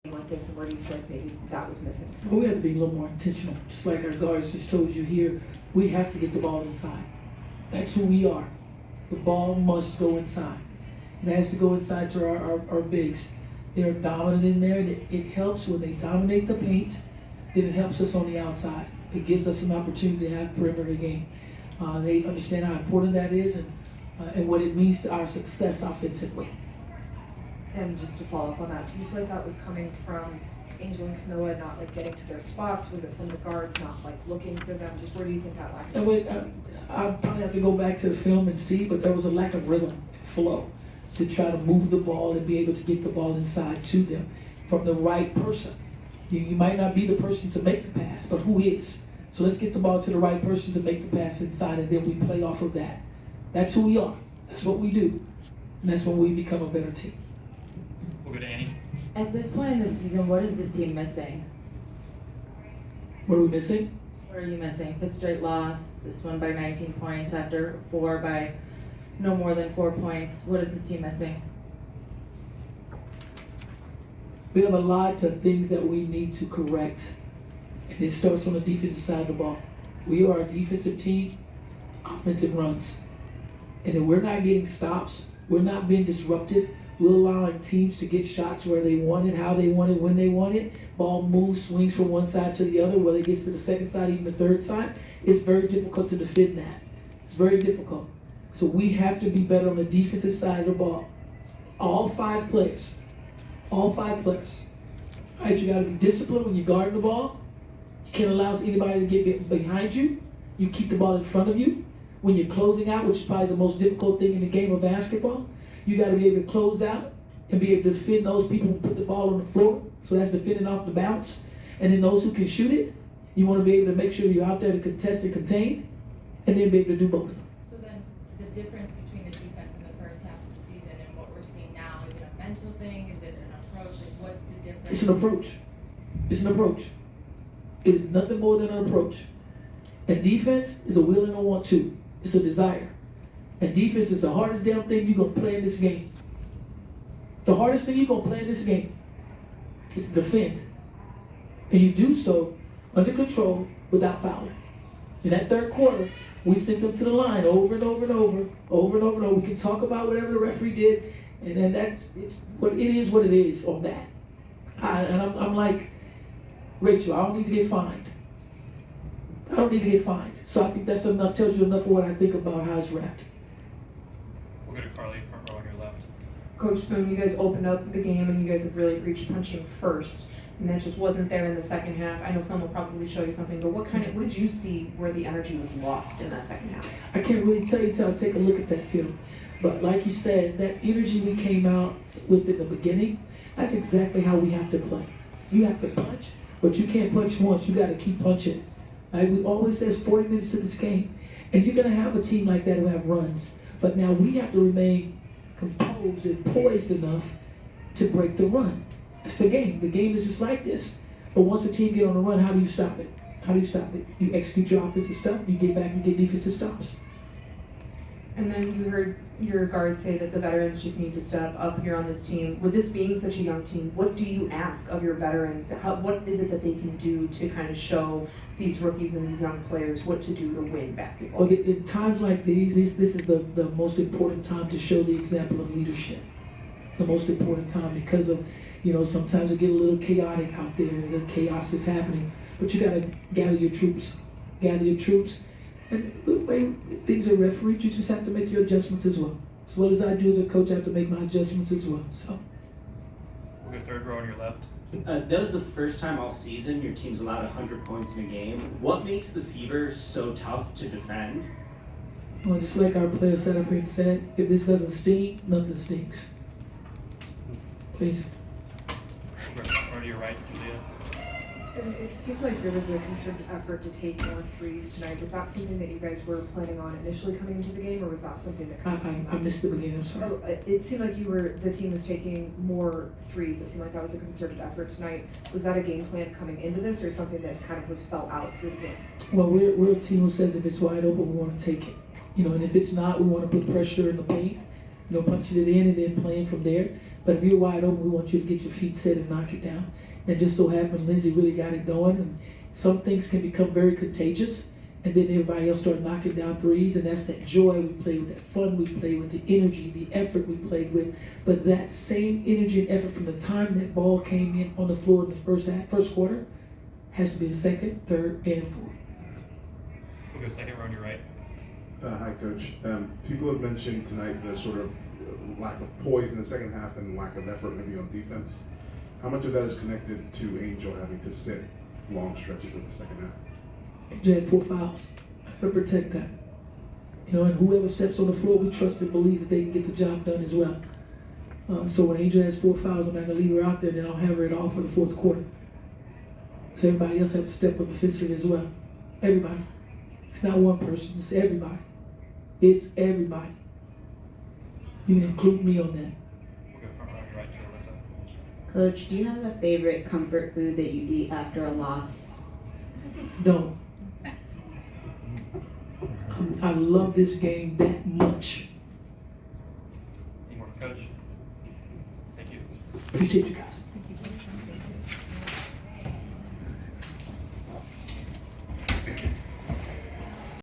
like this, and where do you feel like maybe that was missing? Well, we have to be a little more intentional. Just like our guards just told you here, we have to get the ball inside. That's who we are. The ball must go inside. It has to go inside to our bigs. They're dominant in there, and it helps when they dominate the paint. Then it helps us on the outside. It gives us an opportunity to have perimeter game. They understand how important that is and what it means to our success offensively. And just to follow up on that, do you feel like that was coming from Angel and Camilla not like getting to their spots? Was it from the guards not like looking for them? Just where do you think that lack of? I'll probably have to go back to the film and see, but there was a lack of rhythm and flow to try to move the ball and be able to get the ball inside to them from the right person. You might not be the person to make the pass, but who is? So let's get the ball to the right person to make the pass inside, and then we play off of that. That's who we are. That's what we do. And that's when we become a better team. We'll go to Annie. At this point in the season, what is this team missing? What are we missing? What are you missing? Fifth straight loss, this one by 19 points after 4 by no more than 4 points. What is this team missing? We have a lot of things that we need to correct, and it starts on the defensive side of the ball. We are a defensive team, offensive runs. And if we're not getting stops, we're not being disruptive, we're allowing teams to get shots where they want it, how they want it, when they want it. Ball moves, swings from one side to the other, whether it gets to the second side, even the third side. It's very difficult to defend that. It's very difficult. So we have to be better on the defensive side of the ball. All 5 players. All 5 players. All right, you got to be disciplined when you're guarding the ball. You can't allow anybody to get behind you. You keep the ball in front of you. When you're closing out, which is probably the most difficult thing in the game of basketball, you got to be able to close out and be able to defend those people who put the ball on the floor. So that's defending off the bounce. And then those who can shoot it, you want to be able to make sure you're out there to contest and contain, and then be able to do both. So then the difference between the defense in the first half of the season and what we're seeing now, is it a mental thing? Is it an approach? Like, what's the difference? It's an approach. It's an approach. It is nothing more than an approach. And defense is a will and a want to. It's a desire. And defense is the hardest damn thing you're going to play in this game. The hardest thing you're going to play in this game is to defend. And you do so under control without fouling. In that third quarter, we sent them to the line over and over and over, over and over and over. We can talk about whatever the referee did, and then it is what it is on that. I'm like, Rachel, I don't need to get fined. I don't need to get fined. So I think that's enough, tells you enough of what I think about how it's wrapped. We'll go to Carly, front row on your left. Coach Spoon, you guys opened up the game and you guys have really reached punching first, and that just wasn't there in the second half. I know film will probably show you something, but what did you see where the energy was lost in that second half? I can't really tell you until I take a look at that film. But like you said, that energy we came out with in the beginning, that's exactly how we have to play. You have to punch, but you can't punch once. You got to keep punching. Right? We always say it's 40 minutes to this game. And you're going to have a team like that who have runs. But now we have to remain composed and poised enough to break the run. That's the game. The game is just like this. But once a team get on the run, how do you stop it? How do you stop it? You execute your offensive stuff, you get back and get defensive stops. And then you heard your guard say that the veterans just need to step up here on this team. With this being such a young team, what do you ask of your veterans? What is it that they can do to kind of show these rookies and these young players what to do to win basketball? Well, in times like these, this is the most important time to show the example of leadership. The most important time because of, sometimes it get a little chaotic out there. The chaos is happening. But you got to gather your troops. Gather your troops. And the way things are refereed, you just have to make your adjustments as well. As well as I do as a coach, I have to make my adjustments as well. So, We'll go third row on your left. That was the first time all season your team's allowed 100 points in a game. What makes the Fever so tough to defend? well, just like our player set up here and said, if this doesn't sting, nothing stings. Please. We'll go front row to your right, Julia. It seemed like there was a concerted effort to take more threes tonight. Was that something that you guys were planning on initially coming into the game, or was that something that I missed the beginning, I'm sorry. It seemed like the team was taking more threes. It seemed like that was a concerted effort tonight. Was that a game plan coming into this, or something that kind of was felt out through the game? Well, we're a team who says if it's wide open, we want to take it. And if it's not, we want to put pressure in the paint, punching it in and then playing from there. But if you're wide open, we want you to get your feet set and knock it down. And just so happened, Lindsay really got it going. And some things can become very contagious. And then everybody else start knocking down threes. And that's that joy we play with, that fun we play with, the energy, the effort we played with. But that same energy and effort from the time that ball came in on the floor in the first quarter has to be the second, third, and fourth. We'll go second row on your right. Hi, Coach. People have mentioned tonight the sort of lack of poise in the second half and lack of effort maybe on defense. How much of that is connected to Angel having to sit long stretches of the second half? Angel had 4 fouls. I gotta protect that. You know, and whoever steps on the floor, we trust and believe that they can get the job done as well. So when Angel has 4 fouls, I'm not gonna leave her out there, then I'll have her at all for the fourth quarter. So everybody else has to step up defensively as well. Everybody. It's not one person, it's everybody. It's everybody. You can include me on that. We'll go front row on your right to Alyssa. Coach, do you have a favorite comfort food that you eat after a loss? Don't. I love this game that much. Any more for Coach? Thank you. Appreciate you guys.